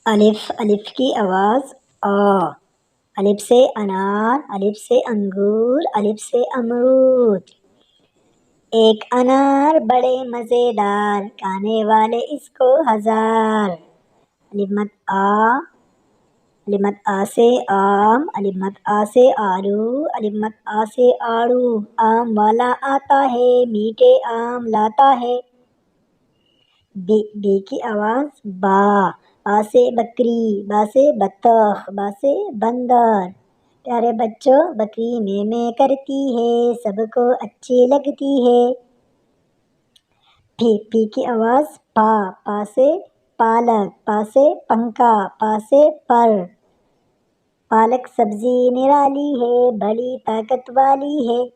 الف الف کی آواز آ، الف سے انار، الف سے انگور، الف سے امرود۔ ایک انار بڑے مزیدار، کھانے والے اس کو ہزار۔ الف مد آ، الف مد آ سے آم، الف مد آ سے آلو، الف مد آ سے آڑو۔ آم والا آتا ہے، میٹھے آم لاتا ہے۔ بی کی آواز با، با سے بکری، با سے بطخ، با سے بندر۔ پیارے بچوں، بکری میں کرتی ہے، سب کو اچھی لگتی ہے۔ پی کی آواز پا، پا سے پالک، پا سے پنکھا، پا سے پر۔ پالک سبزی نرالی ہے، بڑی طاقت والی ہے۔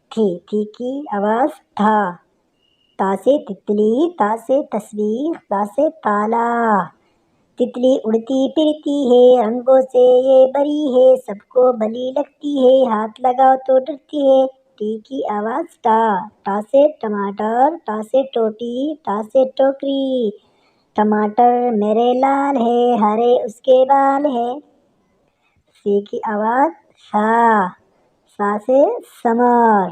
تھی کی آواز تھا، تا سے تتلی، تا سے تصویر، تا سے تالا۔ تتلی اڑتی پھرتی ہے، رنگوں سے یہ بری ہے، سب کو بھلی لگتی ہے، ہاتھ لگاؤ تو ڈرتی ہے۔ ٹی کی آواز ٹا، ٹا سے ٹماٹر، ٹا سے ٹوٹی، ٹا سے ٹوکری۔ ٹماٹر میرے لال ہے، ہرے اس کے بال ہے۔ سی کی آواز سا، سا سے سمر،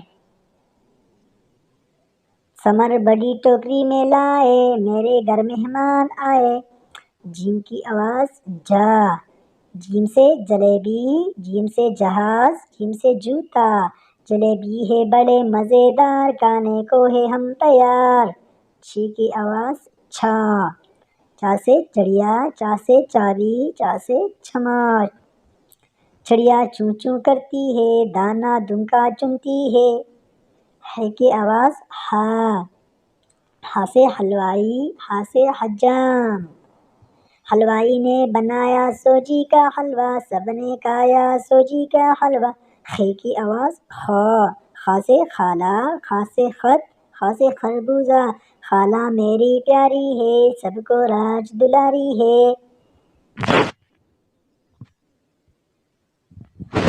سمر بڑی ٹوکری میں لائے، میرے گھر مہمان آئے۔ جیم کی آواز جا، جیم سے جلیبی، جیم سے جہاز، جیم سے جوتا۔ جلیبی ہے بڑے مزیدار، کھانے کو ہے ہم تیار۔ چھی کی آواز چھا، چا سے چڑیا، چا سے چابی، چا سے چمچ۔ چڑیا چوں چوں کرتی ہے، دانا دنکا چنتی ہے۔ ہے کی آواز ہا، ہا سے حلوائی، ہا سے حجام۔ حلوائی نے بنایا سوجی کا حلوہ، سب نے کھایا سوجی کا حلوہ۔ خے کی آواز خا، خا سے خالہ، خا سے خط، خا سے خربوزہ۔ خالہ میری پیاری ہے، سب کو راج دلاری ہے۔